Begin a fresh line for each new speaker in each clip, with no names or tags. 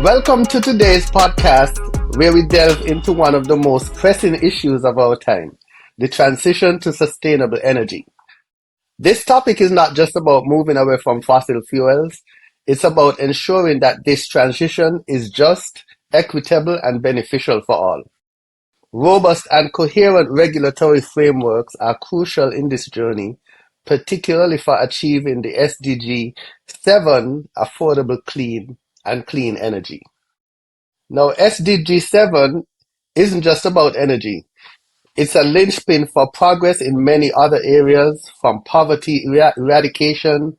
Welcome to today's podcast, where we delve into one of the most pressing issues of our time, the transition to sustainable energy. This topic is not just about moving away from fossil fuels, it's about ensuring that this transition is just, equitable, and beneficial for all. Robust and coherent regulatory frameworks are crucial in this journey, particularly for achieving the SDG 7 affordable, clean, and clean energy. Now, SDG 7 isn't just about energy. It's a linchpin for progress in many other areas, from poverty eradication,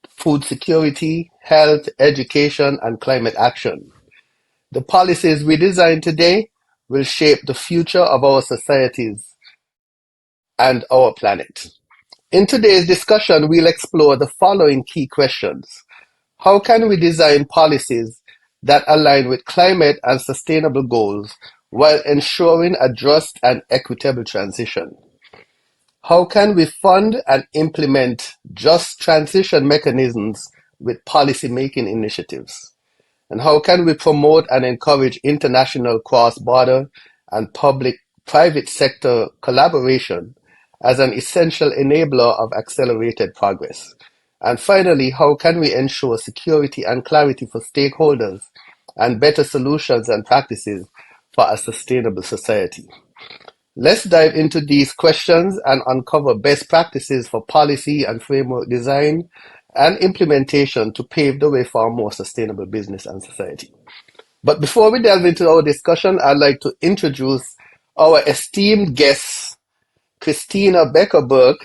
food security, health, education, and climate action. The policies we design today will shape the future of our societies and our planet. In today's discussion, we'll explore the following key questions. How can we design policies that align with climate and sustainable goals while ensuring a just and equitable transition? How can we fund and implement just transition mechanisms with policy-making initiatives? And how can we promote and encourage international cross-border and public-private sector collaboration as an essential enabler of accelerated progress? And finally, how can we ensure security and clarity for stakeholders and better solutions and practices for a sustainable society? Let's dive into these questions and uncover best practices for policy and framework design and implementation to pave the way for a more sustainable business and society. But before we delve into our discussion, I'd like to introduce our esteemed guest, Christina Becker-Birck.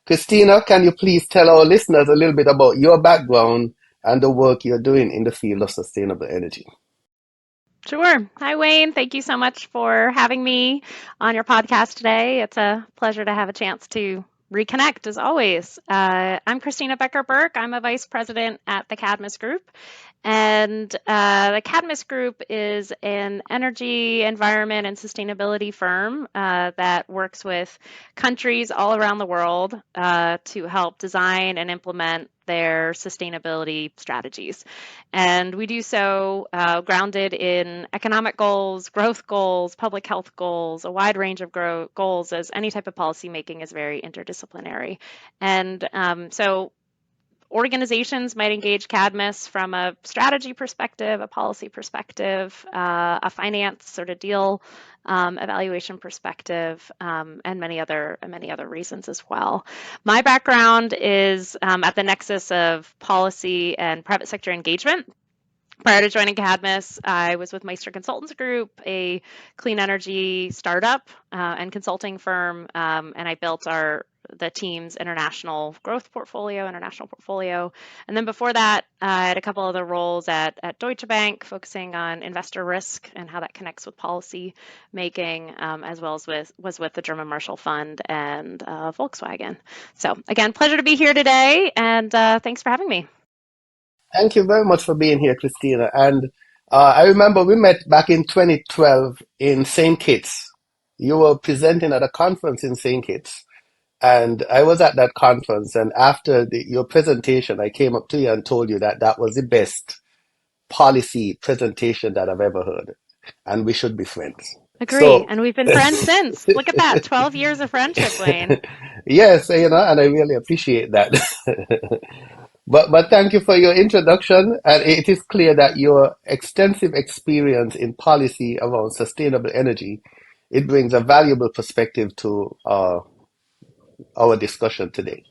Christina, can you please tell our listeners a little bit about your background and the work you're doing in the field of sustainable energy?
Sure. Hi, Wayne. Thank you so much for having me on your podcast today. It's a pleasure to have a chance to reconnect, as always. I'm Christina Becker-Birck. I'm a vice president at the Cadmus Group. And the Cadmus Group is an energy, environment, and sustainability firm that works with countries all around the world to help design and implement their sustainability strategies. And we do so grounded in economic goals, growth goals, public health goals, a wide range of goals, as any type of policy making is very interdisciplinary. And so organizations might engage Cadmus from a strategy perspective, a policy perspective, a finance sort of deal evaluation perspective, and many other reasons as well. My background is at the nexus of policy and private sector engagement. Prior to joining Cadmus, I was with Meister Consultants Group, a clean energy startup and consulting firm, and I built the team's international portfolio. And then before that, I had a couple other roles at Deutsche Bank, focusing on investor risk and how that connects with policy making, as well as was with the German Marshall Fund and Volkswagen. So again, pleasure to be here today, and thanks for having me.
Thank you very much for being here, Christina. And I remember we met back in 2012 in St. Kitts. You were presenting at a conference in St. Kitts. And I was at that conference. And after your presentation, I came up to you and told you that that was the best policy presentation that I've ever heard. And we should be friends.
Agree. And we've been friends since. Look at that. 12 years of friendship, Wayne.
Yes, and I really appreciate that. But thank you for your introduction, and it is clear that your extensive experience in policy around sustainable energy, it brings a valuable perspective to our discussion today.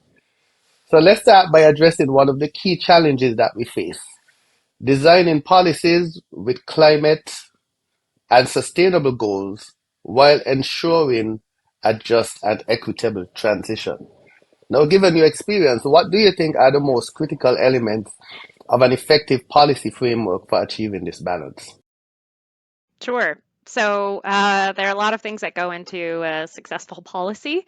So let's start by addressing one of the key challenges that we face: designing policies with climate and sustainable goals while ensuring a just and equitable transition. Now, given your experience, what do you think are the most critical elements of an effective policy framework for achieving this balance?
Sure. So there are a lot of things that go into a successful policy.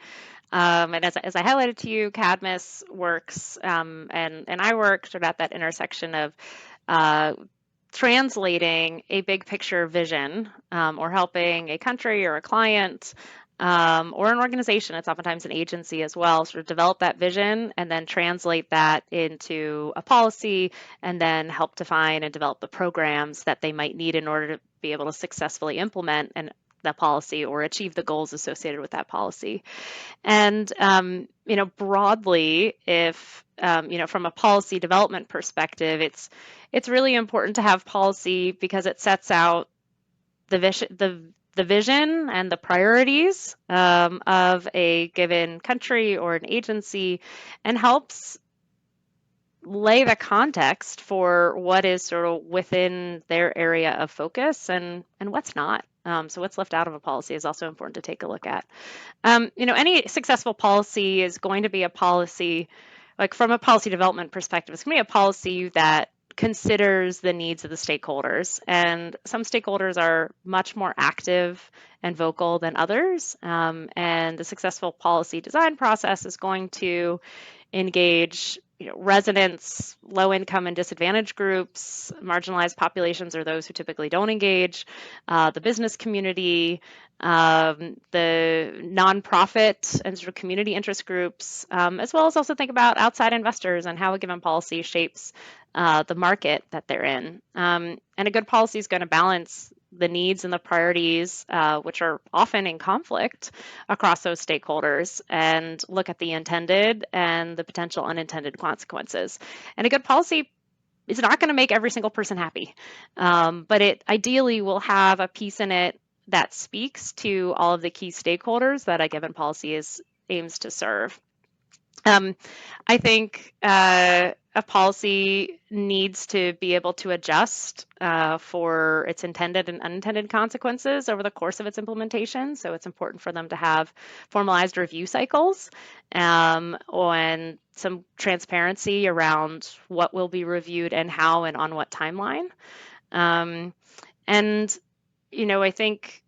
And as I highlighted to you, Cadmus works and I work sort of at that intersection of translating a big picture vision or helping a country or a client or an organization. It's oftentimes an agency as well. Sort of develop that vision and then translate that into a policy, and then help define and develop the programs that they might need in order to be able to successfully implement that policy or achieve the goals associated with that policy. And broadly, if from a policy development perspective, it's really important to have policy because it sets out the vision and the priorities of a given country or an agency, and helps lay the context for what is sort of within their area of focus and what's not. So what's left out of a policy is also important to take a look at. Any successful policy is going to be a policy, like from a policy development perspective, it's going to be a policy that considers the needs of the stakeholders. And some stakeholders are much more active and vocal than others. And the successful policy design process is going to engage residents, low income and disadvantaged groups, marginalized populations, or those who typically don't engage, the business community, the nonprofit and sort of community interest groups, as well as also think about outside investors and how a given policy shapes the market that they're in. And a good policy is going to balance the needs and the priorities, which are often in conflict across those stakeholders, and look at the intended and the potential unintended consequences. And a good policy is not going to make every single person happy, but it ideally will have a piece in it that speaks to all of the key stakeholders that a given policy aims to serve. I think a policy needs to be able to adjust for its intended and unintended consequences over the course of its implementation. So it's important for them to have formalized review cycles and some transparency around what will be reviewed and how and on what timeline. I think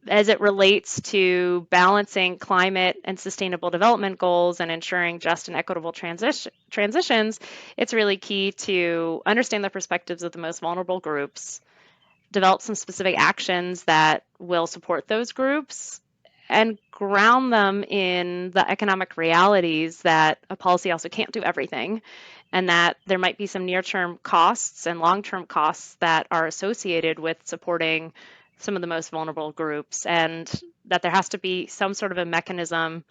as it relates to balancing climate and sustainable development goals and ensuring just and equitable transitions, it's really key to understand the perspectives of the most vulnerable groups, develop some specific actions that will support those groups, and ground them in the economic realities that a policy also can't do everything, and that there might be some near-term costs and long-term costs that are associated with supporting some of the most vulnerable groups, and that there has to be some sort of a mechanism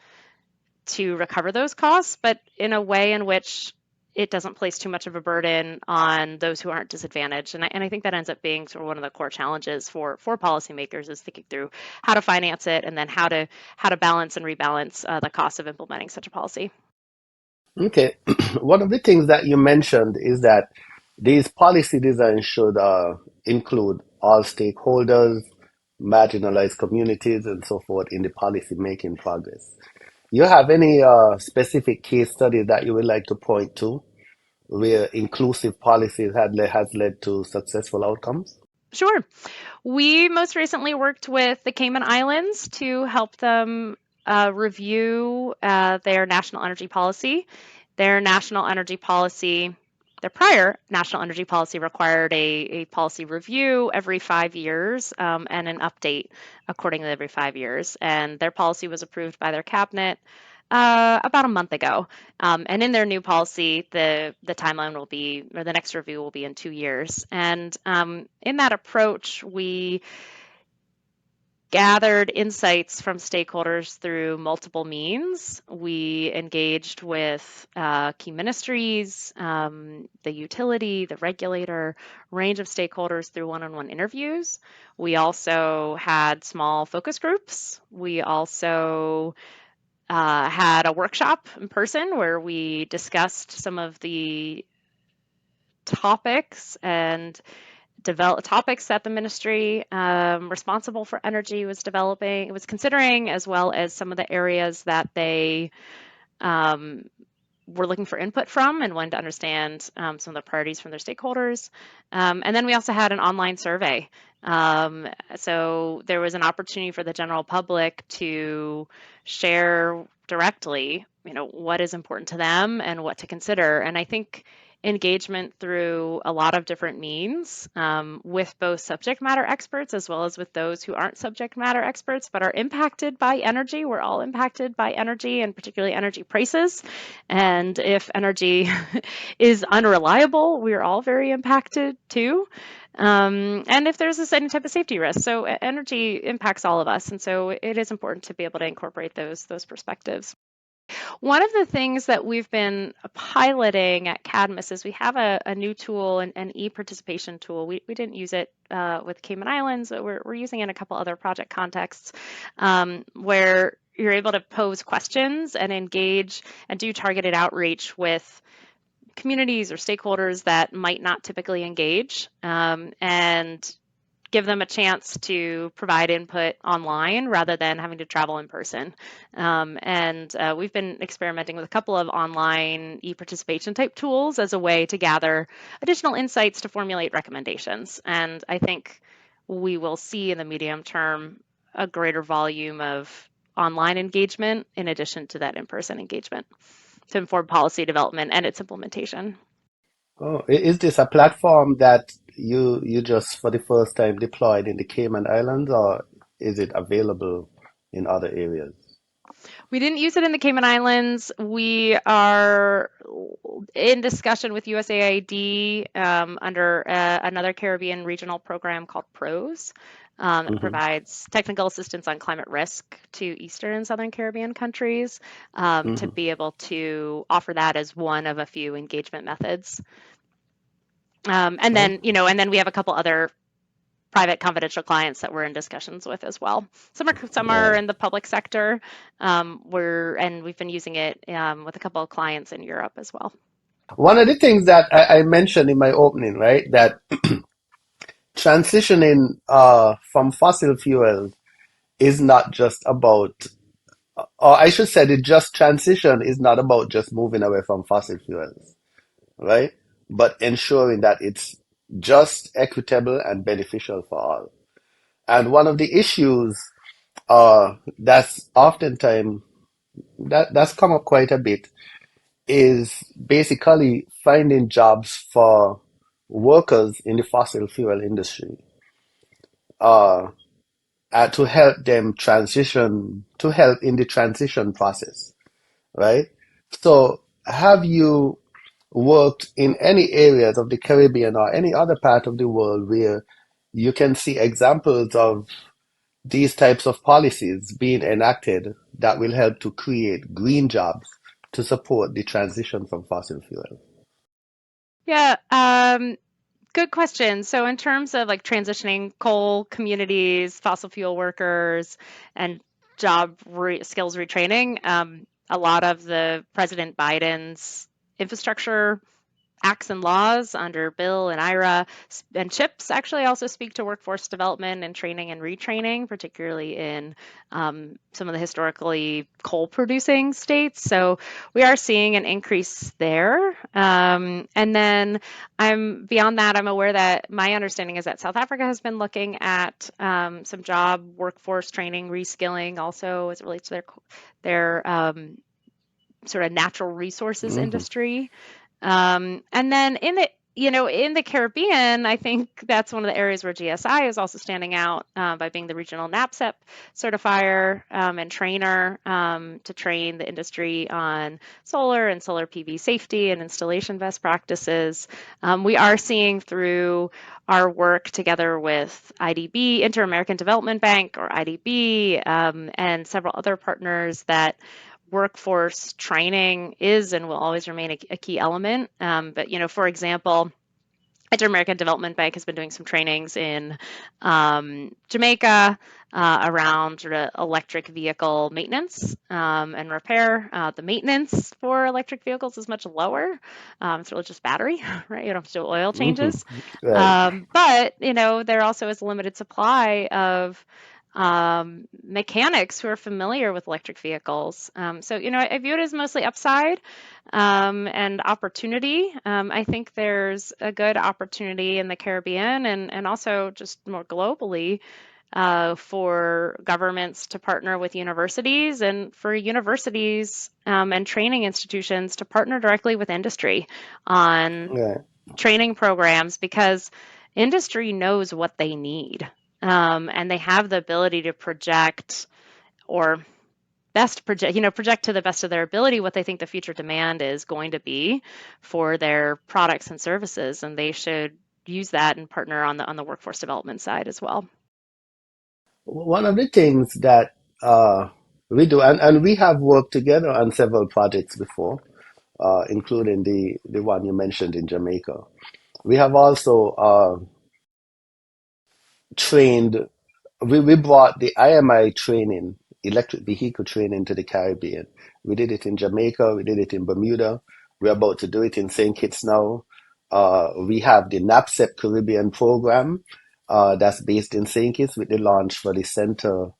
to recover those costs, but in a way in which it doesn't place too much of a burden on those who aren't disadvantaged. And I think that ends up being sort of one of the core challenges for policymakers, is thinking through how to finance it and then how to balance and rebalance the cost of implementing such a policy.
Okay. One of the things that you mentioned is that these policy designs should include all stakeholders, marginalized communities, and so forth in the policy making progress. You have any specific case study that you would like to point to where inclusive policies has led to successful outcomes?
Sure. We most recently worked with the Cayman Islands to help them review their national energy policy. Their prior national energy policy required a policy review every 5 years and an update accordingly every 5 years. And their policy was approved by their cabinet about a month ago. And in their new policy, the timeline will be, or the next review will be in 2 years. And in that approach, we gathered insights from stakeholders through multiple means. We engaged with key ministries, the utility, the regulator, range of stakeholders through one-on-one interviews. We also had small focus groups. We also had a workshop in person where we discussed some of the topics and develop topics that the ministry responsible for energy was considering, as well as some of the areas that they were looking for input from and wanted to understand some of the priorities from their stakeholders. And then we also had an online survey. So there was an opportunity for the general public to share directly, what is important to them and what to consider. And I think engagement through a lot of different means with both subject matter experts as well as with those who aren't subject matter experts but are impacted by energy. We're all impacted by energy and particularly energy prices. And if energy is unreliable, we're all very impacted too. And if there's any type of safety risk. So energy impacts all of us. And so it is important to be able to incorporate those perspectives. One of the things that we've been piloting at Cadmus is we have a new tool, an e-participation tool. We didn't use it with Cayman Islands, but we're using it in a couple other project contexts where you're able to pose questions and engage and do targeted outreach with communities or stakeholders that might not typically engage and give them a chance to provide input online rather than having to travel in person. We've been experimenting with a couple of online e-participation type tools as a way to gather additional insights to formulate recommendations. And I think we will see in the medium term a greater volume of online engagement in addition to that in-person engagement to inform policy development and its implementation.
Oh, is this a platform that you just for the first time deployed in the Cayman Islands, or is it available in other areas?
We didn't use it in the Cayman Islands. We are in discussion with USAID under another Caribbean regional program called PROS that
Hmm.
provides technical assistance on climate risk to Eastern and Southern Caribbean countries to
Hmm.
be able to offer that as one of a few engagement methods.
Oh,
And then we have a couple other private confidential clients that we're in discussions with as well. Some are
right.
in the public sector. We've been using it with a couple of clients in Europe as well.
One of the things that I mentioned in my opening, right, that transitioning from fossil fuels is not just about, or I should say, the just transition is not about just moving away from fossil fuels, right? But ensuring that it's just, equitable, and beneficial for all. And one of the issues that's oftentimes that's come up quite a bit is basically finding jobs for workers in the fossil fuel industry uh, to help them transition, to help in the transition process, right? So, have you worked in any areas of the Caribbean or any other part of the world where you can see examples of these types of policies being enacted that will help to create green jobs to support the transition from fossil fuel?
Yeah, good question. So in terms of like transitioning coal communities, fossil fuel workers, and skills retraining, a lot of the President Biden's infrastructure acts and laws under Bill and IRA and CHIPS actually also speak to workforce development and training and retraining, particularly in some of the historically coal producing states. So we are seeing an increase there. And then beyond that, I'm aware that my understanding is that South Africa has been looking at some job workforce training, reskilling also as it relates to their sort of natural resources
Hmm.
industry. And then in the Caribbean, I think that's one of the areas where GSI is also standing out by being the regional NAPCEP certifier and trainer to train the industry on solar and solar PV safety and installation best practices. We are seeing through our work together with IDB, Inter-American Development Bank, or IDB, and several other partners that workforce training is and will always remain a key element. But for example, Inter-American Development Bank has been doing some trainings in Jamaica around sort of electric vehicle maintenance and repair. The maintenance for electric vehicles is much lower. It's really just battery, right? You don't have to do oil
Hmm.
changes.
Right.
But there also is a limited supply of mechanics who are familiar with electric vehicles. I view it as mostly upside and opportunity. I think there's a good opportunity in the Caribbean and also just more globally for governments to partner with universities and for universities and training institutions to partner directly with industry on
Right.
training programs because industry knows what they need and they have the ability to project or project to the best of their ability what they think the future demand is going to be for their products and services, and they should use that and partner on the workforce development side as well.
One of the things that we do, and we have worked together on several projects before, including the one you mentioned in Jamaica. We have also trained, we brought the IMI training, electric vehicle training, to the Caribbean. We did it in Jamaica, we did it in Bermuda. We're about to do it in St. Kitts now. We have the NAPSEP Caribbean program that's based in St. Kitts with the launch for the Center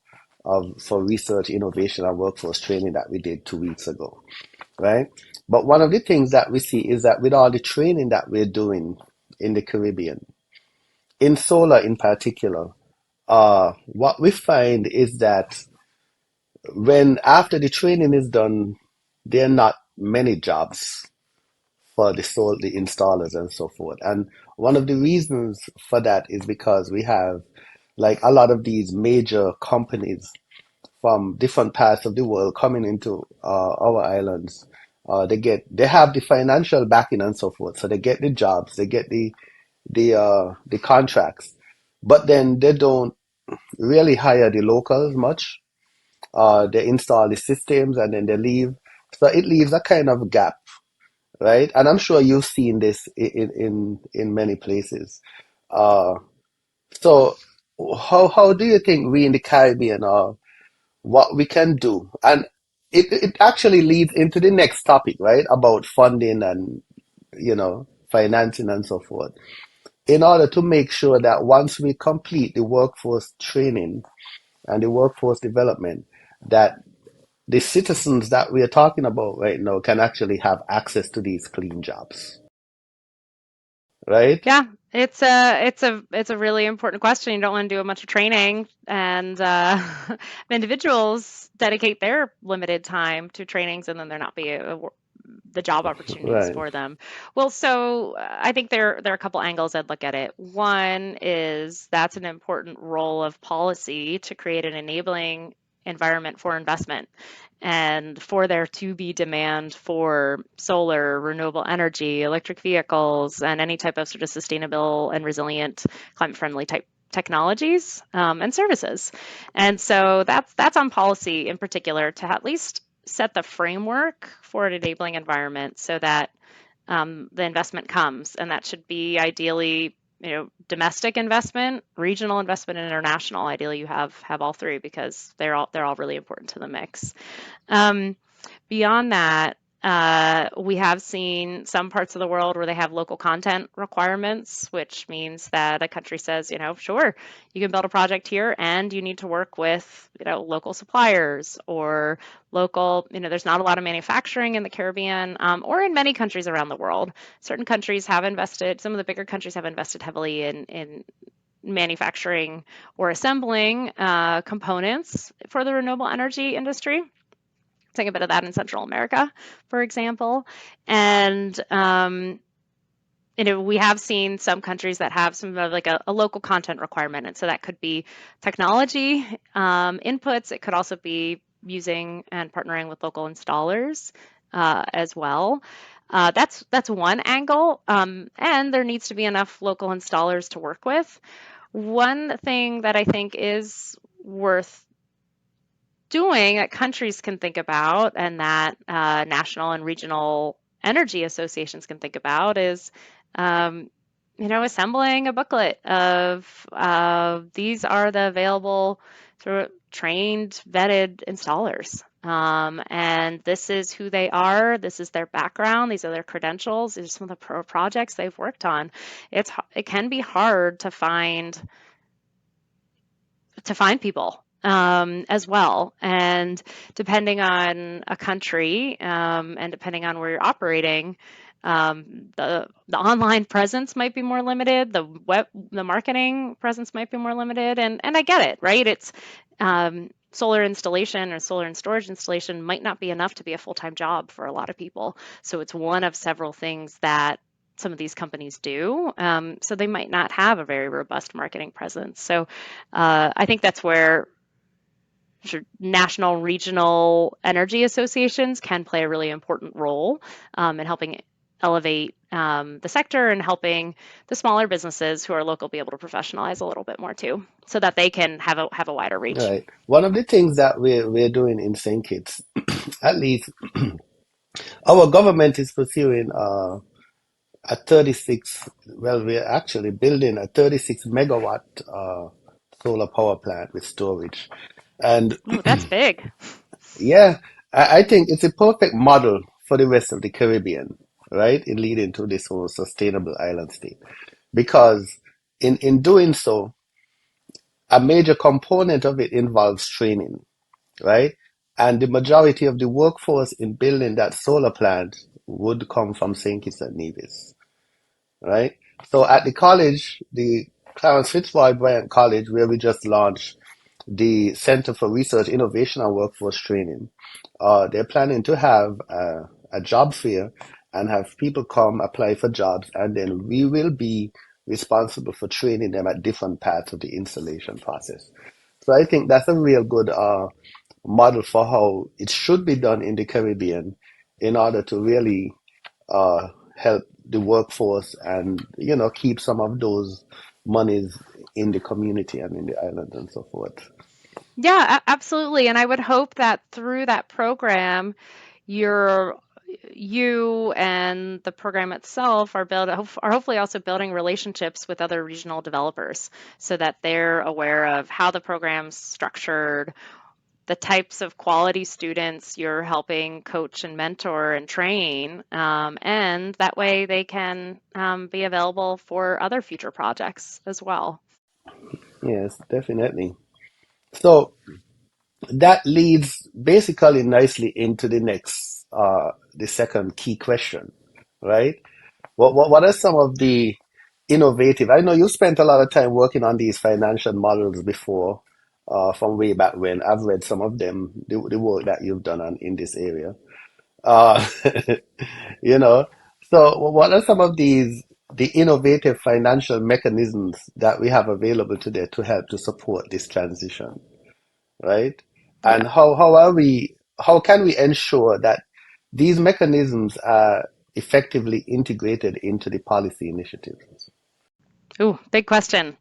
for Research, Innovation, and Workforce Training that we did 2 weeks ago, right? But one of the things that we see is that with all the training that we're doing in the Caribbean, in solar in particular, what we find is that when after the training is done, there are not many jobs for the installers and so forth. And one of the reasons for that is because we have like a lot of these major companies from different parts of the world coming into our islands. They have the financial backing and so forth, so they get the jobs, they get the contracts, but then they don't really hire the locals much. They install the systems and then they leave. So it leaves a kind of gap, right? And I'm sure you've seen this in many places. Uh, so how do you think we in the Caribbean are what we can do? And it actually leads into the next topic, right? About funding and financing and so forth. In order to make sure that once we complete the workforce training and the workforce development, that the citizens that we are talking about right now can actually have access to these clean jobs, right?
Yeah, it's a really important question. You don't want to do a bunch of training, and individuals dedicate their limited time to trainings, and then there not be the job opportunities
Right.
for them. Well, so I think there are a couple angles I'd look at it. One is that's an important role of policy to create an enabling environment for investment and for there to be demand for solar, renewable energy, electric vehicles, and any type of sort of sustainable and resilient, climate-friendly type technologies and services. And so that's on policy in particular to at least set the framework for an enabling environment so that the investment comes, and that should be ideally domestic investment, regional investment, and international. Ideally, you have all three because they're all really important to the mix. Um, Beyond that, we have seen some parts of the world where they have local content requirements, which means that a country says, sure, you can build a project here and you need to work with, local suppliers or local, there's not a lot of manufacturing in the Caribbean or in many countries around the world. Certain countries have invested, some of the bigger countries have invested heavily in manufacturing or assembling components for the renewable energy industry, seeing a bit of that in Central America, for example. And we have seen some countries that have some of like a local content requirement, and so that could be technology inputs. It could also be using and partnering with local installers as well. That's one angle, and there needs to be enough local installers to work with. One thing that I think is worth doing that countries can think about and that national and regional energy associations can think about is assembling a booklet of these are the available sort of trained, vetted installers. And this is who they are. This is their background. These are their credentials. These are some of the projects they've worked on. It can be hard to find people as well. And depending on a country and depending on where you're operating, The online presence might be more limited. The marketing presence might be more limited. And I get it, right? It's solar installation or solar and storage installation might not be enough to be a full-time job for a lot of people. So it's one of several things that some of these companies do. So they might not have a very robust marketing presence. So I think that's where national, regional energy associations can play a really important role in helping elevate the sector and helping the smaller businesses who are local be able to professionalize a little bit more too, so that they can have a wider reach.
Right. One of the things that we're doing in St. Kitts, at least our government is pursuing a 36, well, we're actually building a 36 megawatt solar power plant with storage. And
Oh, that's big.
yeah, I think it's a perfect model for the rest of the Caribbean, right? In leading to this whole sustainable island state. Because in doing so, a major component of it involves training, right? And the majority of the workforce in building that solar plant would come from St. Kitts and Nevis, right? So at the college, the Clarence Fitzroy Bryant College, where we just launched the Center for Research, Innovation, and Workforce Training, they're planning to have a job fair and have people come apply for jobs, and then we will be responsible for training them at different parts of the installation process. So I think that's a real good model for how it should be done in the Caribbean in order to really help the workforce and keep some of those monies in the community and in the island and so forth.
Yeah, absolutely. And I would hope that through that program, you're you and the program itself are hopefully also building relationships with other regional developers so that they're aware of how the program's structured, the types of quality students you're helping coach and mentor and train, and that way they can be available for other future projects as well.
Yes, definitely. So that leads basically nicely into the second key question, right? What are some of the innovative? I know you spent a lot of time working on these financial models before, from way back when. I've read some of them, the work that you've done in this area. Uh, you know, so what are some of the innovative financial mechanisms that we have available today to help to support this transition, right?
Yeah.
And how can we ensure that these mechanisms are effectively integrated into the policy initiatives?
Ooh, big question.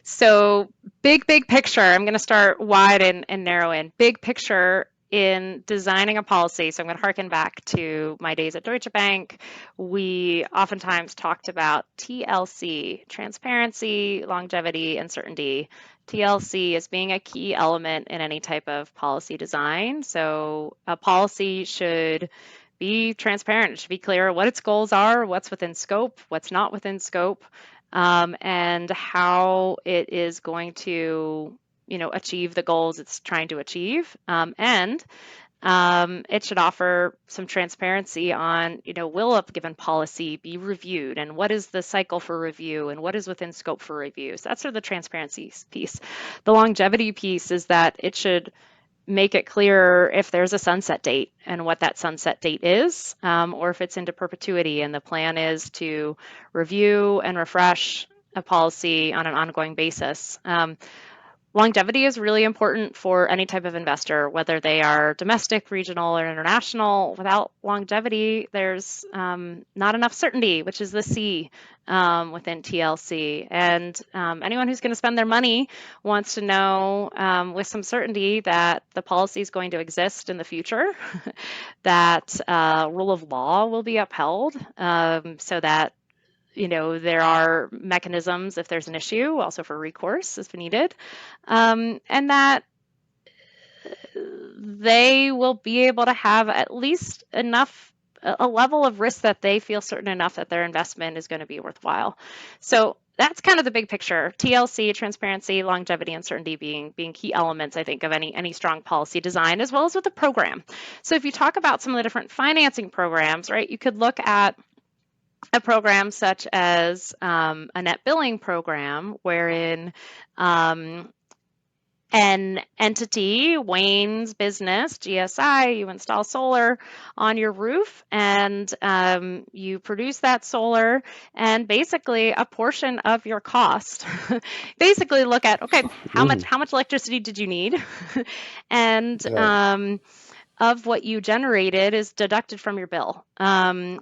So, big picture, I'm going to start wide and narrow in. Big picture in designing a policy. So, I'm going to harken back to my days at Deutsche Bank. We oftentimes talked about TLC, transparency, longevity, and certainty. TLC as being a key element in any type of policy design. So, a policy should be transparent. It should be clear what its goals are, what's within scope, what's not within scope, and how it is going to, achieve the goals it's trying to achieve. And it should offer some transparency on, will a given policy be reviewed and what is the cycle for review and what is within scope for review. So that's sort of the transparency piece. The longevity piece is that it should make it clear if there's a sunset date and what that sunset date is, or if it's into perpetuity and the plan is to review and refresh a policy on an ongoing basis. Longevity is really important for any type of investor, whether they are domestic, regional, or international. Without longevity, there's not enough certainty, which is the C within TLC. And anyone who's going to spend their money wants to know with some certainty that the policy is going to exist in the future, that rule of law will be upheld, so that there are mechanisms if there's an issue, also for recourse if needed, and that they will be able to have at least enough a level of risk that they feel certain enough that their investment is going to be worthwhile. So that's kind of the big picture. TLC, transparency, longevity, and certainty being key elements, I think, of any strong policy design, as well as with the program. So if you talk about some of the different financing programs, right, you could look at a program such as a net billing program, wherein an entity, Wayne's business, GSI, you install solar on your roof and you produce that solar, and basically a portion of your cost. Basically look at, okay,
Hmm.
how much electricity did you need? And
Right.
of what you generated is deducted from your bill. Sort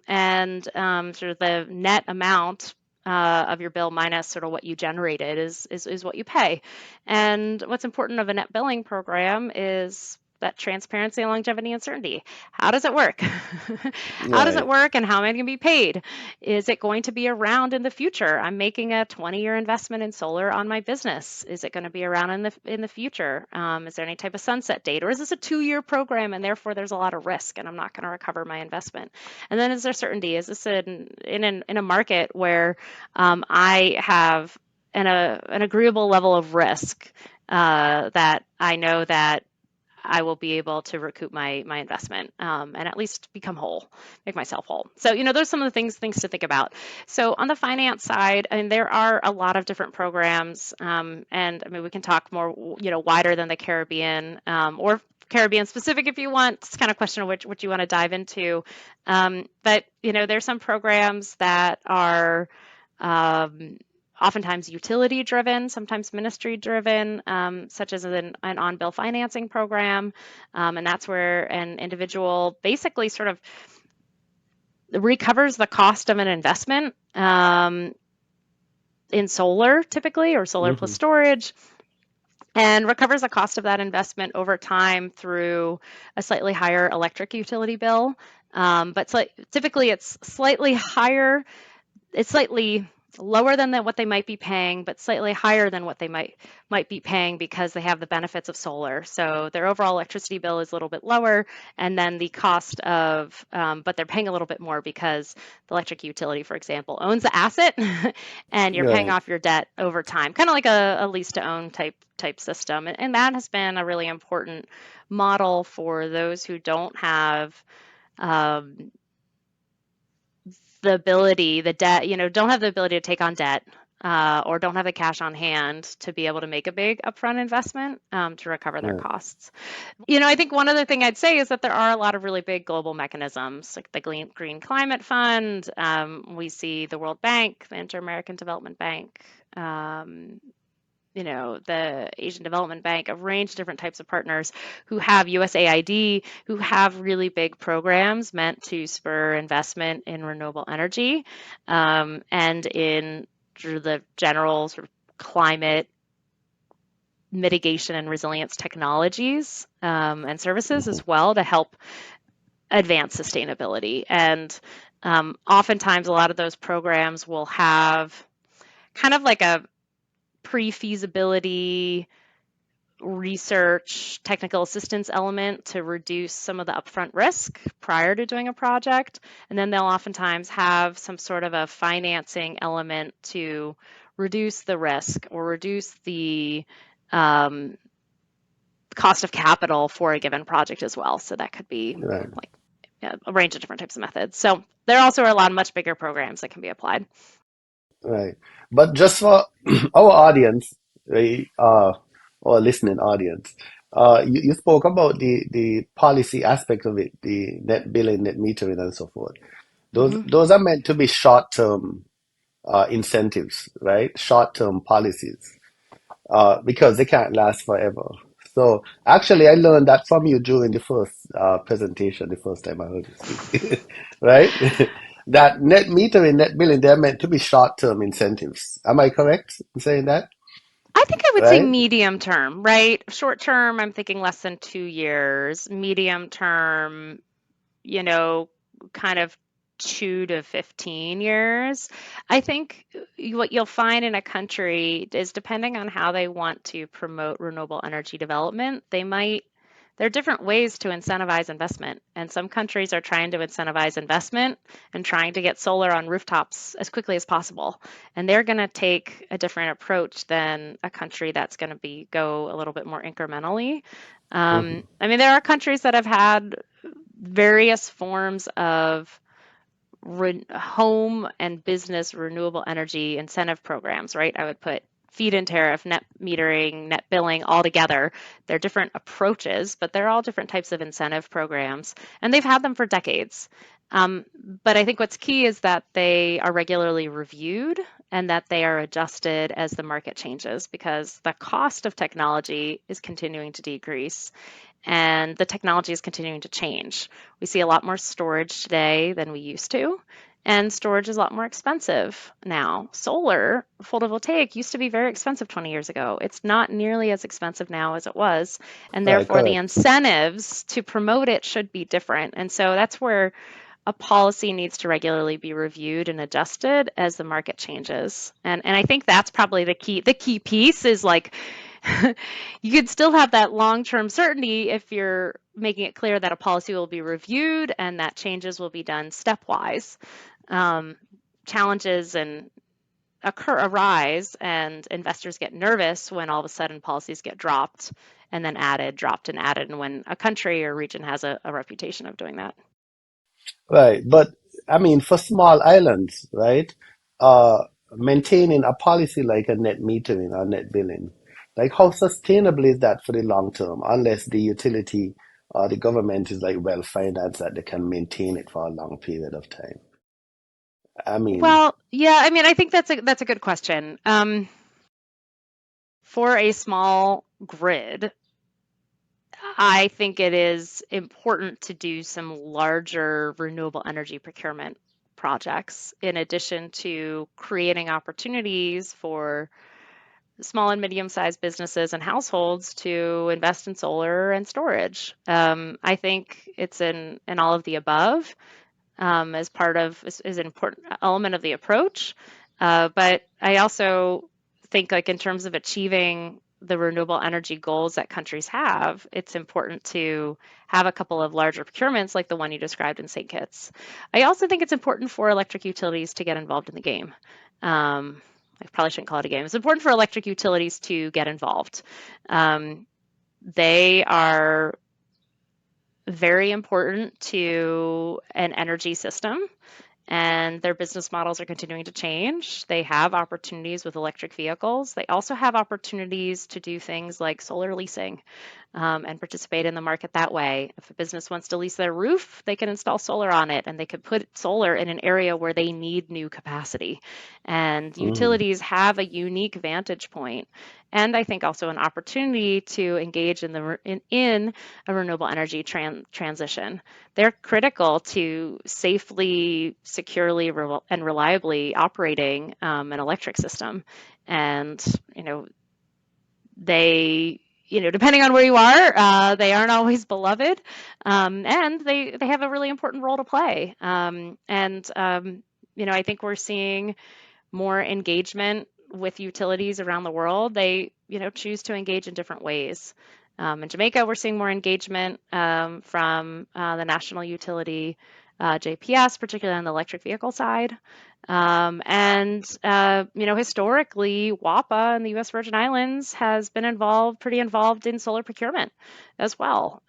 of the net amount of your bill minus sort of what you generated is what you pay. And what's important of a net billing program is that transparency and longevity and certainty. How does it work? How does it
Right.
work and how am I going to be paid? Is it going to be around in the future? I'm making a 20-year investment in solar on my business. Is it going to be around in the future? Is there any type of sunset date, or is this a 2-year program and therefore there's a lot of risk and I'm not going to recover my investment? And then is there certainty? Is this in a market where I have an agreeable level of risk that I know that I will be able to recoup my investment and at least become whole, make myself whole. So, those are some of the things to think about. So, on the finance side, I mean, there are a lot of different programs, and I mean, we can talk more, wider than the Caribbean or Caribbean specific if you want. It's kind of a question of which you want to dive into. But there's some programs that are um, oftentimes utility driven, sometimes ministry driven, such as an on bill financing program. And that's where an individual basically sort of recovers the cost of an investment in solar, typically, or solar plus
Hmm.
storage. And recovers the cost of that investment over time through a slightly higher electric utility bill. But typically, it's slightly higher, it's slightly lower than what they might be paying, but slightly higher than what they might be paying because they have the benefits of solar. So their overall electricity bill is a little bit lower, and then the cost of, but they're paying a little bit more because the electric utility, for example, owns the asset, and you're paying
Right.
off your debt over time, kind of like a lease to own type system. And that has been a really important model for those who don't have um, the ability, the debt, don't have the ability to take on debt or don't have the cash on hand to be able to make a big upfront investment to recover their
Right.
costs. I think one other thing I'd say is that there are a lot of really big global mechanisms like the Green Climate Fund. We see the World Bank, the Inter-American Development Bank, um, the Asian Development Bank, a range of different types of partners who have USAID, who have really big programs meant to spur investment in renewable energy and in sort of the general sort of climate mitigation and resilience technologies and services
Hmm.
as well to help advance sustainability. And oftentimes, a lot of those programs will have kind of like a pre-feasibility research technical assistance element to reduce some of the upfront risk prior to doing a project. And then they'll oftentimes have some sort of a financing element to reduce the risk or reduce the um, cost of capital for a given project as well. So that could be
Right.
like a range of different types of methods. So there also are a lot of much bigger programs that can be applied.
Right. But just for our audience, right, our listening audience, you spoke about the policy aspect of it, the net billing, net metering, and so forth.
Mm-hmm.
Those are meant to be short-term incentives, right? Short-term policies, because they can't last forever. So actually, I learned that from you during the first presentation, the first time I heard you speak, right? That net metering, net billing, they're meant to be short-term incentives. Am I correct in saying that?
I think I would say
Right?
medium term, right? Short term, I'm thinking less than 2 years. Medium term, you know, kind of 2 to 15 years. I think what you'll find in a country is depending on how they want to promote renewable energy development, there are different ways to incentivize investment. And some countries are trying to incentivize investment and trying to get solar on rooftops as quickly as possible. And they're going to take a different approach than a country that's going to go a little bit more incrementally.
Hmm.
I mean, there are countries that have had various forms of home and business renewable energy incentive programs, right? I would put feed-in tariff, net metering, net billing all together. They're different approaches, but they're all different types of incentive programs, and they've had them for decades. Um, but I think what's key is that they are regularly reviewed and that they are adjusted as the market changes, because the cost of technology is continuing to decrease and the technology is continuing to change. We see a lot more storage today than we used to, and storage is a lot more expensive now. Solar photovoltaic used to be very expensive 20 years ago. It's not nearly as expensive now as it was, and
Right,
therefore the
correct.
incentives to promote it should be different. And so that's where a policy needs to regularly be reviewed and adjusted as the market changes. And I think that's probably the key piece is like you could still have that long-term certainty if you're making it clear that a policy will be reviewed and that changes will be done stepwise. Um, Challenges and arise, and investors get nervous when all of a sudden policies get dropped and then added, dropped and added, and when a country or region has a reputation of doing that.
Right. But I mean, for small islands, right? Uh, Maintaining a policy like a net metering or net billing, like how sustainable is that for the long term, unless the utility or the government is like well financed that they can maintain it for a long period of time? I mean,
Well, yeah, I mean, I think that's a good question. For a small grid, I think it is important to do some larger renewable energy procurement projects in addition to creating opportunities for small and medium-sized businesses and households to invest in solar and storage. I think it's in all of the above, as part of is an important element of the approach. But I also think, like in terms of achieving the renewable energy goals that countries have, it's important to have a couple of larger procurements like the one you described in St. Kitts. I also think it's important for electric utilities to get involved in the game. I probably shouldn't call it a game. It's important for electric utilities to get involved. They are very important to an energy system, and their business models are continuing to change. They have opportunities with electric vehicles. They also have opportunities to do things like solar leasing, and participate in the market that way. If a business wants to lease their roof, they can install solar on it, and they could put solar in an area where they need new capacity. And
mm,
utilities have a unique vantage point, and I think also an opportunity to engage in a renewable energy transition. They're critical to safely, securely, and reliably operating an electric system. And you know, they, depending on where you are, they aren't always beloved, and they have a really important role to play. I think we're seeing more engagement with utilities around the world. They, choose to engage in different ways. In Jamaica, we're seeing more engagement from the national utility, JPS, particularly on the electric vehicle side. Historically, WAPA in the U.S. Virgin Islands has been pretty involved in solar procurement as well.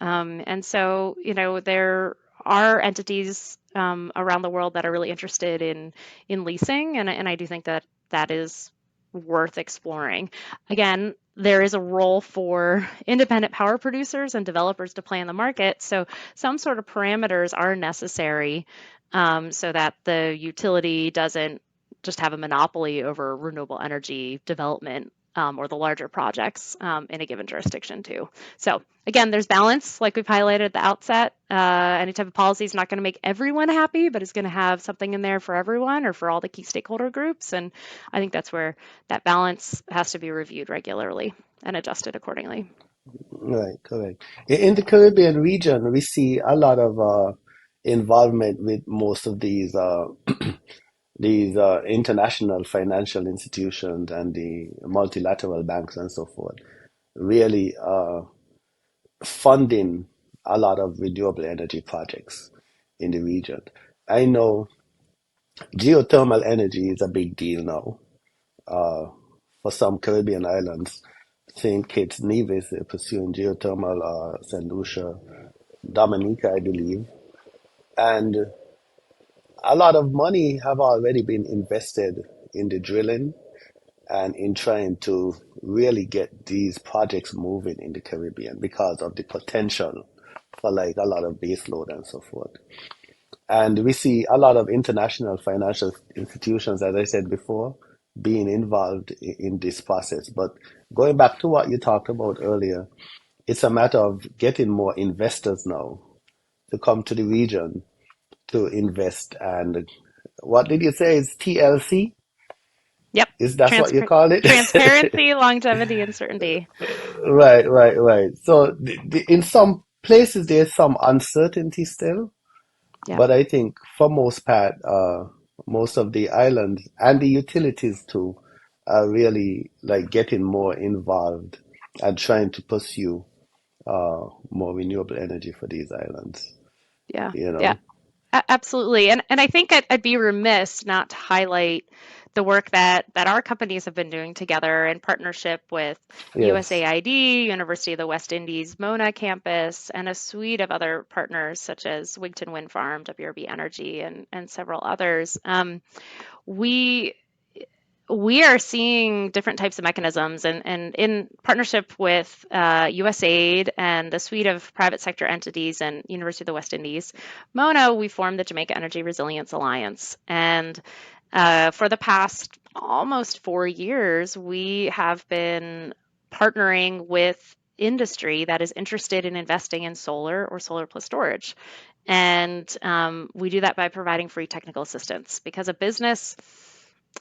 There are entities around the world that are really interested in leasing, and I do think that that is worth exploring. Again, there is a role for independent power producers and developers to play in the market, so some sort of parameters are necessary, so that the utility doesn't just have a monopoly over renewable energy development, or the larger projects in a given jurisdiction too. So again, there's balance, like we've highlighted at the outset. Any type of policy is not going to make everyone happy, but it's going to have something in there for everyone or for all the key stakeholder groups. And I think that's where that balance has to be reviewed regularly and adjusted accordingly.
right, correct. In the Caribbean region, we see a lot of involvement with most of these international financial institutions and the multilateral banks and so forth, really funding a lot of renewable energy projects in the region. I know geothermal energy is a big deal now for some Caribbean islands. St. Kitts, Nevis, they're pursuing geothermal, St. Lucia, Dominica, I believe. And a lot of money have already been invested in the drilling and in trying to really get these projects moving in the Caribbean because of the potential for like a lot of base load and so forth. And we see a lot of international financial institutions, as I said before, being involved in this process. But going back to what you talked about earlier, it's a matter of getting more investors now to come to the region to invest. And what did you say is TLC?
Yep.
Is that what you call it?
Transparency, longevity, and certainty.
Right, right, right. So in some places there's some uncertainty still,
Yep.
but I think for most part, most of the islands and the utilities too are really like getting more involved and trying to pursue more renewable energy for these islands,
Yeah.
you
Yeah.
know?
Absolutely. And I think I'd be remiss not to highlight the work that our companies have been doing together in partnership with
Yes,
USAID, University of the West Indies, Mona campus, and a suite of other partners such as Wigton Wind Farm, WRB Energy, and several others. We we are seeing different types of mechanisms and in partnership with USAID and the suite of private sector entities and University of the West Indies, Mona, we formed the Jamaica Energy Resilience Alliance. And for the past almost 4 years, we have been partnering with industry that is interested in investing in solar or solar plus storage. And we do that by providing free technical assistance because a business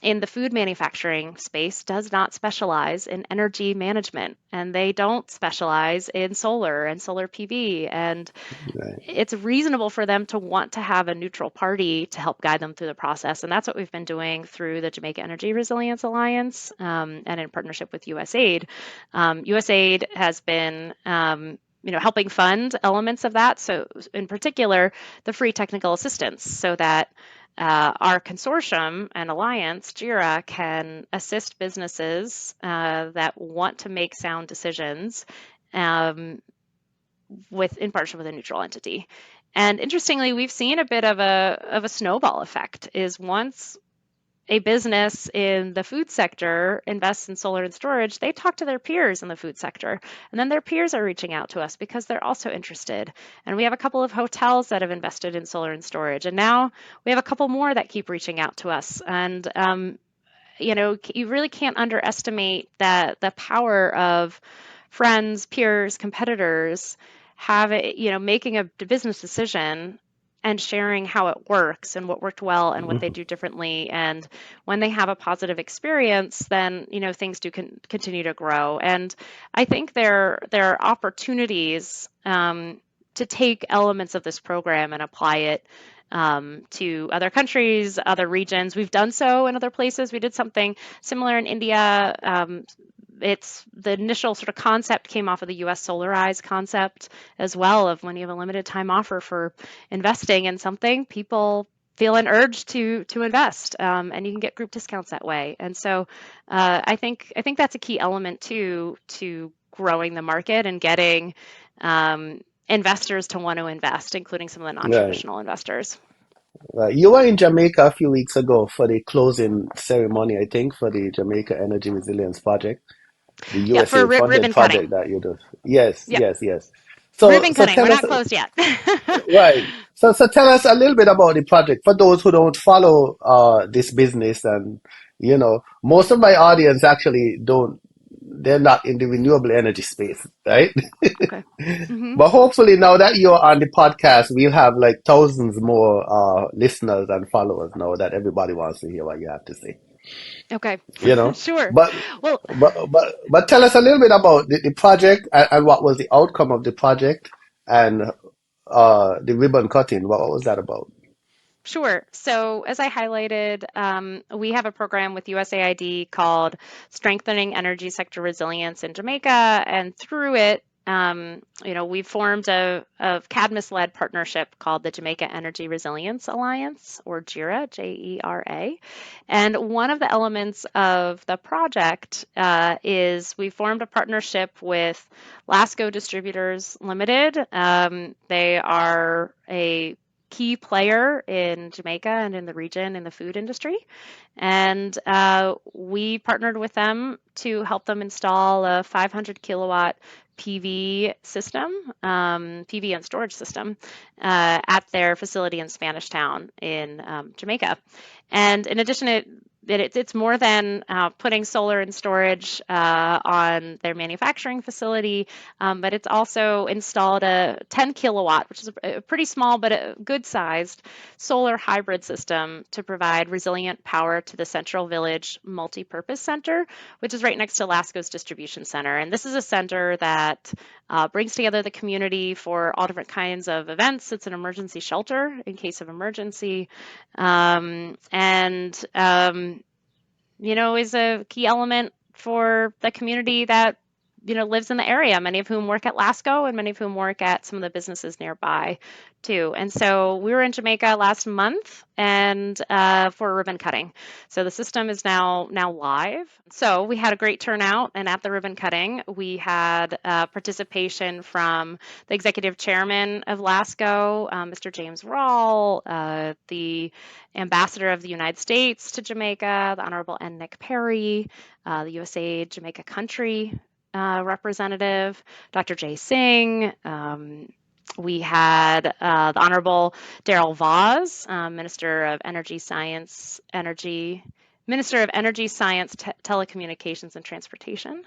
in the food manufacturing space does not specialize in energy management, and they don't specialize in solar and solar PV. And
right.
it's reasonable for them to want to have a neutral party to help guide them through the process. And that's what we've been doing through the Jamaica Energy Resilience Alliance and in partnership with USAID. USAID has been helping fund elements of that. So, in particular, the free technical assistance, so that our consortium and alliance, JIRA, can assist businesses that want to make sound decisions um, in partnership with a neutral entity. And interestingly, we've seen a bit of a snowball effect. Is once a business in the food sector invests in solar and storage, they talk to their peers in the food sector. And then their peers are reaching out to us because they're also interested. And we have a couple of hotels that have invested in solar and storage. And now we have a couple more that keep reaching out to us. And you really can't underestimate that the power of friends, peers, competitors making a business decision and sharing how it works and what worked well and what they
Mhm.
do differently. And when they have a positive experience, then things do continue to grow. And I think there are opportunities to take elements of this program and apply it to other countries, other regions. We've done so in other places. We did something similar in India. It's the initial sort of concept came off of the US Solarize concept as well, of when you have a limited time offer for investing in something, people feel an urge to invest, and you can get group discounts that way. And so I think that's a key element to growing the market and getting investors to want to invest, including some of the
Right,
non-traditional investors.
right. You were in Jamaica a few weeks ago for the closing ceremony, I think, for the Jamaica Energy Resilience Project, the
Yeah, for
USA funded
ribbon cutting.
project that you do. Yes,
Yeah,
yes, yes. So,
ribbon
so
cutting. We're
tell us,
not closed yet.
right. So tell us a little bit about the project for those who don't follow this business. And, most of my audience actually don't, they're not in the renewable energy space, right?
Okay. Hmm.
But hopefully now that you're on the podcast, we'll have like thousands more listeners and followers now that everybody wants to hear what you have to say,
Okay.
you know.
Sure.
But
Well,
but tell us a little bit about the project, and what was the outcome of the project, and the ribbon cutting. What was that about?
sure. So, as I highlighted, we have a program with USAID called Strengthening Energy Sector Resilience in Jamaica, and through it, we formed a Cadmus-led partnership called the Jamaica Energy Resilience Alliance, or JERA, JERA. And one of the elements of the project is we formed a partnership with Lasco Distributors Limited. They are a key player in Jamaica and in the region in the food industry. And we partnered with them to help them install a 500 kilowatt PV system, PV and storage system, at their facility in Spanish Town in Jamaica. And in addition, it's more than putting solar and storage on their manufacturing facility, but it's also installed a 10 kilowatt, which is a pretty small but a good sized solar hybrid system to provide resilient power to the Central Village Multi-Purpose Center, which is right next to Lasco's distribution center. And this is a center that brings together the community for all different kinds of events. It's an emergency shelter in case of emergency. Is a key element for the community that lives in the area, many of whom work at Lasco and many of whom work at some of the businesses nearby too. And so we were in Jamaica last month and for ribbon cutting. So the system is now live. So we had a great turnout, and at the ribbon cutting, we had participation from the executive chairman of Lasco, Mr. James Rawl, the ambassador of the United States to Jamaica, the Honorable N. Nick Perry, the USA Jamaica Country representative, Dr. Jay Singh. We had the Honorable Daryl Vaz, Minister of Energy, Science, Telecommunications, and Transportation.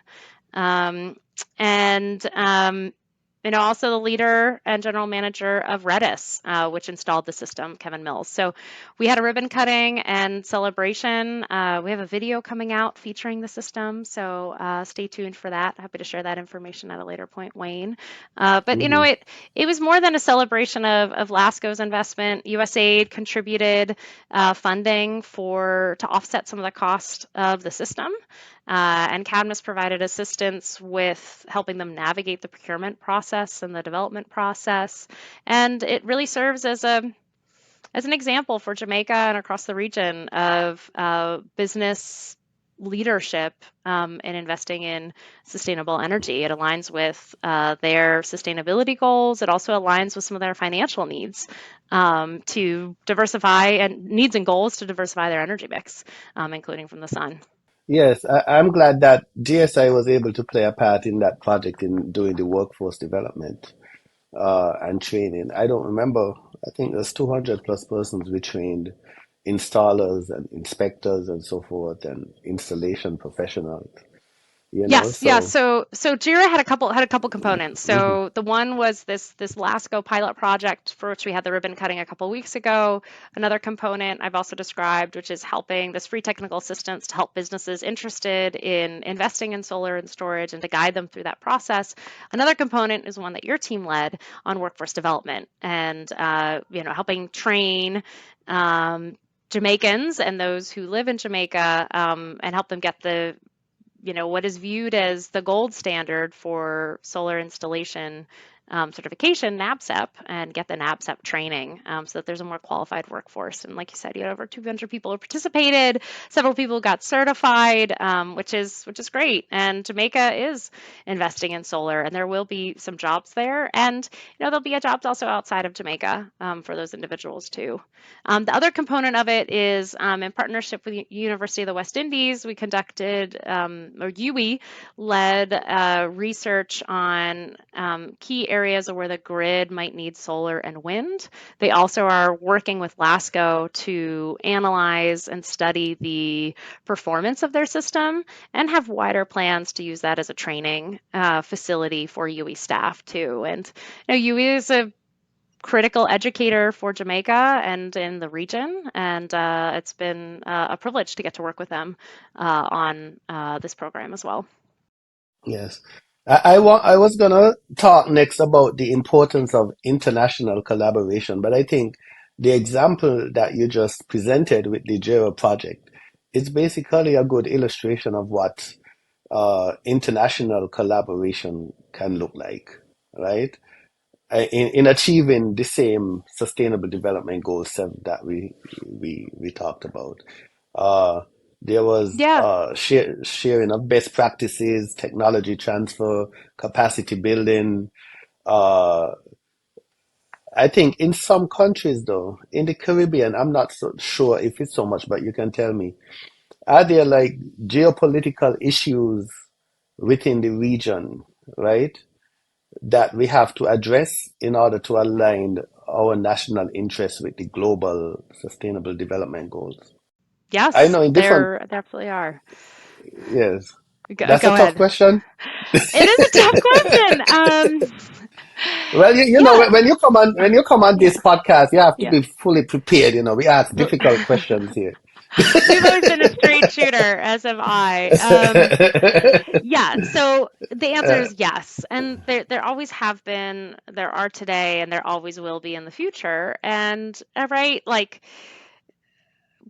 Also the leader and general manager of Redis, which installed the system, Kevin Mills. So we had a ribbon cutting and celebration. We have a video coming out featuring the system, so stay tuned for that. Happy to share that information at a later point, Wayne. It was more than a celebration of Lasco's investment. USAID contributed funding to offset some of the cost of the system. And Cadmus provided assistance with helping them navigate the procurement process and the development process. And it really serves as an example for Jamaica and across the region of business leadership in investing in sustainable energy. It aligns with their sustainability goals. It also aligns with some of their financial needs to diversify and needs and goals to diversify their energy mix, including from the sun.
Yes, I'm glad that GSI was able to play a part in that project in doing the workforce development and training. I don't remember, I think there's 200 plus persons we trained, installers and inspectors and so forth, and installation professionals,
Yes, yeah.
so.
So Jira had a couple components.
Mhm.
So the one was this Lasco pilot project for which we had the ribbon cutting a couple weeks ago. Another component I've also described, which is helping this free technical assistance to help businesses interested in investing in solar and storage and to guide them through that process. Another component is one that your team led on workforce development and helping train Jamaicans and those who live in Jamaica and help them get what is viewed as the gold standard for solar installation certification, NABCEP, and get the NABCEP training so that there's a more qualified workforce. And like you said, you had over 200 people who participated. Several people got certified, which is great. And Jamaica is investing in solar, and there will be some jobs there. And there'll be jobs also outside of Jamaica for those individuals too. The other component of it is in partnership with the University of the West Indies, we conducted, or UWI led research on key areas where the grid might need solar and wind. They also are working with Lasco to analyze and study the performance of their system and have wider plans to use that as a training facility for UWI staff too. And UWI is a critical educator for Jamaica and in the region, and it's been a privilege to get to work with them on this program as well.
Yes. I was gonna talk next about the importance of international collaboration, but I think the example that you just presented with the Jira project is basically a good illustration of what international collaboration can look like, right? In achieving the same sustainable development goals that we talked about. Uh, there was
Yeah,
sharing of best practices, technology transfer, capacity building, uh, I think in some countries, though, in the Caribbean, I'm not so sure if it's so much, but you can tell me. Are there like geopolitical issues within the region, right, that we have to address in order to align our national interests with the global sustainable development goals? I
Yes,
know in different,
there definitely are.
yes. That's a
Go
tough
ahead.
question.
It is a tough question.
Well, you know,
Yeah,
when you come on
yeah,
this podcast, you have to
yeah.
be fully prepared. You know, we ask difficult questions here.
You've always been a straight shooter, as have I. Yeah, so the answer
Uh,
is yes. And there always have been, there are today, and there always will be in the future. And right, like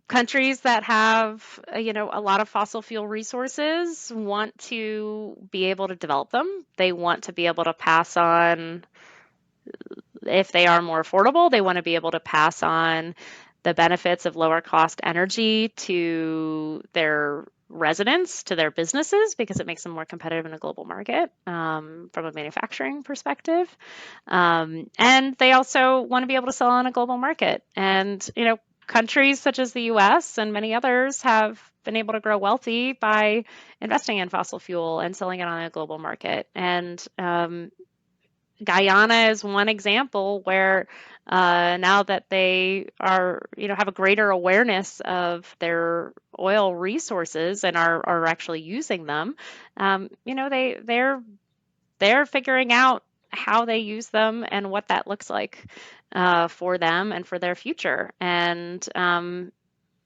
countries that have, a lot of fossil fuel resources want to be able to develop them. They want to be able to pass on, if they are more affordable, they want to be able to pass on the benefits of lower cost energy to their residents, to their businesses, because it makes them more competitive in a global market from a manufacturing perspective. And they also want to be able to sell on a global market. And, countries such as the US and many others have been able to grow wealthy by investing in fossil fuel and selling it on a global market. And Guyana is one example where now that they are, have a greater awareness of their oil resources and are actually using them, they're figuring out how they use them and what that looks like for them and for their future. And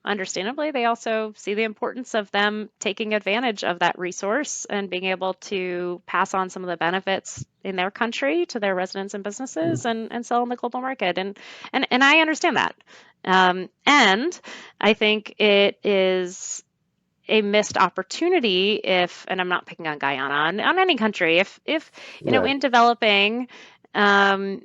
understandably, they also see the importance of them taking advantage of that resource and being able to pass on some of the benefits in their country to their residents and businesses and sell in the global market. And I understand that. And I think it is a missed opportunity if, and I'm not picking on Guyana, on any country, if
right.
in developing, um,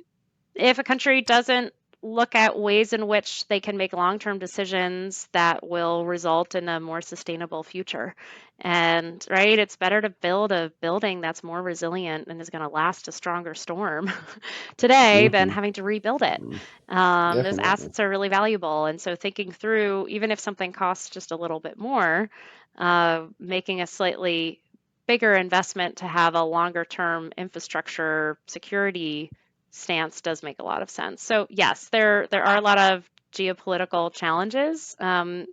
if a country doesn't look at ways in which they can make long-term decisions that will result in a more sustainable future. And right, it's better to build a building that's more resilient and is going to last a stronger storm today than
Hmm.
having to rebuild it. Those
Definitely.
assets are really valuable. And so thinking through, even if something costs just a little bit more, making a slightly bigger investment to have a longer term infrastructure security stance does make a lot of sense. So yes, there are a lot of geopolitical challenges, and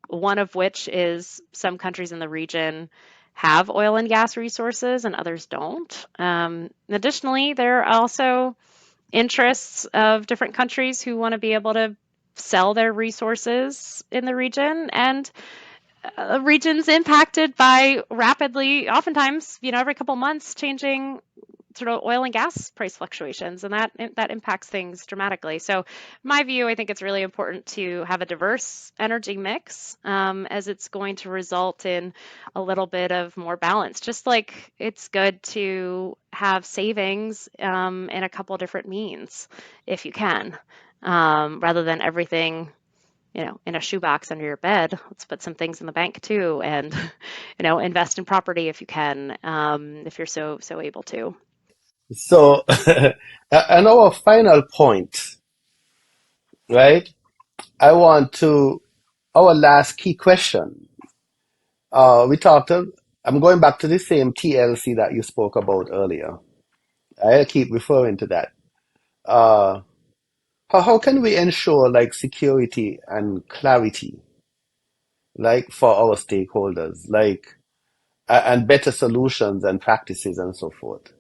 one of which is some countries in the region have oil and gas resources and others don't. Additionally, there are also interests of different countries who want to be able to sell their resources in the region, and regions impacted by rapidly, oftentimes, every couple months changing sort of oil and gas price fluctuations, and that impacts things dramatically. So, my view, I think it's really important to have a diverse energy mix, as it's going to result in a little bit of more balance. Just like it's good to have savings in a couple different means, if you can, rather than everything in a shoebox under your bed. Let's put some things in the bank too, and invest in property if you can, if you're so able to.
So, and our final point, right? I want to, our last key question. We talked, I'm going back to the same TLC that you spoke about earlier. I keep referring to that. Uh, how can we ensure like security and clarity, like for our stakeholders, like, and better solutions and practices and so forth?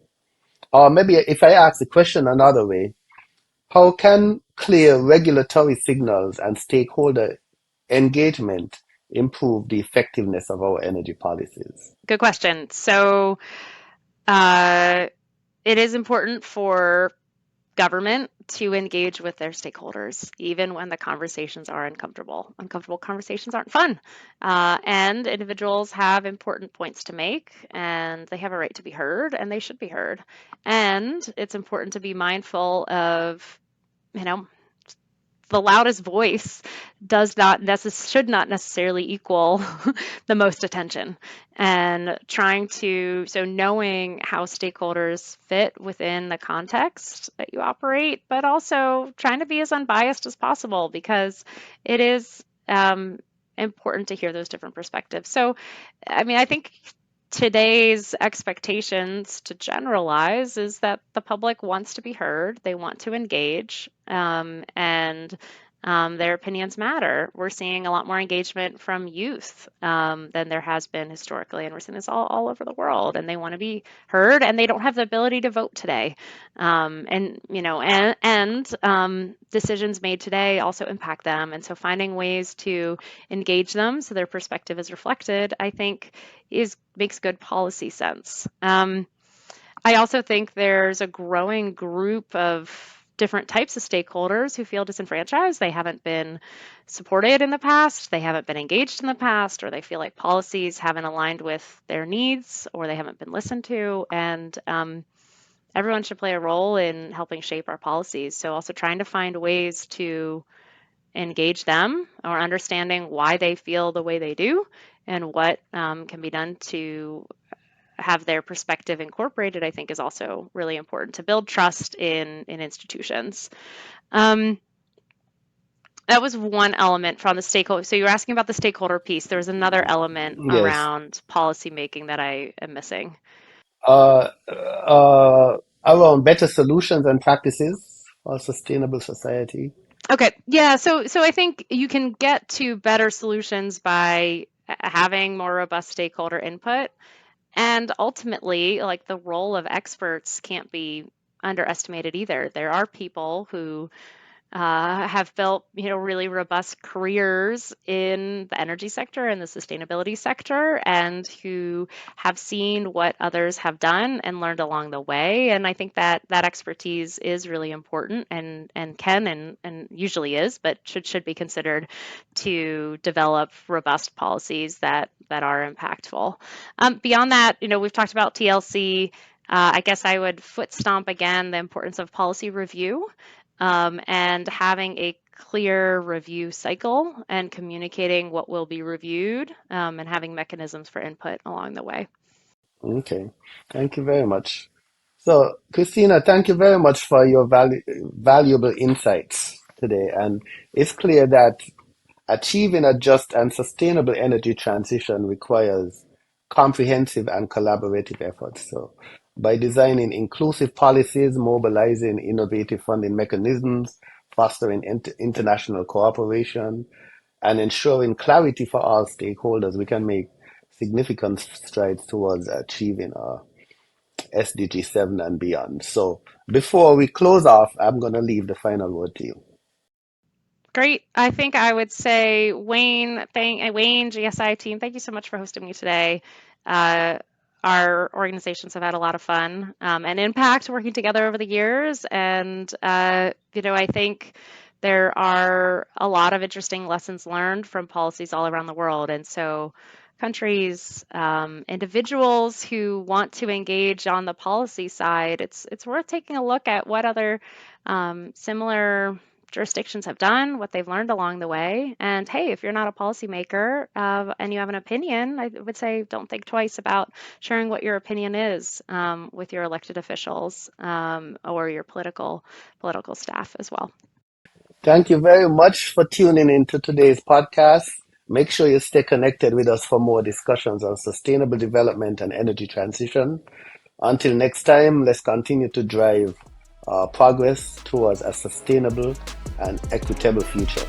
Or maybe if I ask the question another way, how can clear regulatory signals and stakeholder engagement improve the effectiveness of our energy policies?
Good question. So, uh, it is important for government to engage with their stakeholders, even when the conversations are uncomfortable. Uncomfortable conversations aren't fun. And individuals have important points to make, and they have a right to be heard, and they should be heard. And it's important to be mindful of, you know, the loudest voice should not necessarily equal the most attention. And so knowing how stakeholders fit within the context that you operate, but also trying to be as unbiased as possible, because it is important to hear those different perspectives. So, I mean, I think today's expectations, to generalize, is that the public wants to be heard, they want to engage, and their opinions matter. We're seeing a lot more engagement from youth than there has been historically, and we're seeing this all over the world. And they want to be heard, and they don't have the ability to vote today. And decisions made today also impact them. And so, finding ways to engage them so their perspective is reflected, I think, makes good policy sense. I also think there's a growing group of different types of stakeholders who feel disenfranchised. They haven't been supported in the past, they haven't been engaged in the past, or they feel like policies haven't aligned with their needs, or they haven't been listened to. And everyone should play a role in helping shape our policies. So also trying to find ways to engage them, or understanding why they feel the way they do, and what can be done to have their perspective incorporated, I think, is also really important to build trust in institutions. That was one element from the stakeholder. So you were asking about the stakeholder piece. There was another element
Yes.
around policy making that I am missing.
Uh, Around better solutions and practices for a sustainable society.
Okay. Yeah. So I think you can get to better solutions by having more robust stakeholder input. And ultimately, like, the role of experts can't be underestimated either. There are people who have built, really robust careers in the energy sector and the sustainability sector, and who have seen what others have done and learned along the way. And I think that expertise is really important, and can and usually is, but should be considered to develop robust policies that are impactful. Beyond that, we've talked about TLC. I guess I would foot stomp again the importance of policy review, and having a clear review cycle, and communicating what will be reviewed, and having mechanisms for input along the way.
Okay, thank you very much. So, Christina, thank you very much for your valuable insights today. And it's clear that achieving a just and sustainable energy transition requires comprehensive and collaborative efforts. So, by designing inclusive policies, mobilizing innovative funding mechanisms, fostering international cooperation, and ensuring clarity for all stakeholders, we can make significant strides towards achieving our SDG 7 and beyond. So, before we close off, I'm going to leave the final word to you.
Great. I think I would say, Wayne, GSI team, thank you so much for hosting me today. Our organizations have had a lot of fun and impact working together over the years. And, I think there are a lot of interesting lessons learned from policies all around the world. And so countries, individuals who want to engage on the policy side, it's worth taking a look at what other similar jurisdictions have done, what they've learned along the way. And hey, if you're not a policymaker and you have an opinion, I would say don't think twice about sharing what your opinion is with your elected officials or your political staff as well.
Thank you very much for tuning into today's podcast. Make sure you stay connected with us for more discussions on sustainable development and energy transition. Until next time, let's continue to drive progress towards a sustainable and equitable future.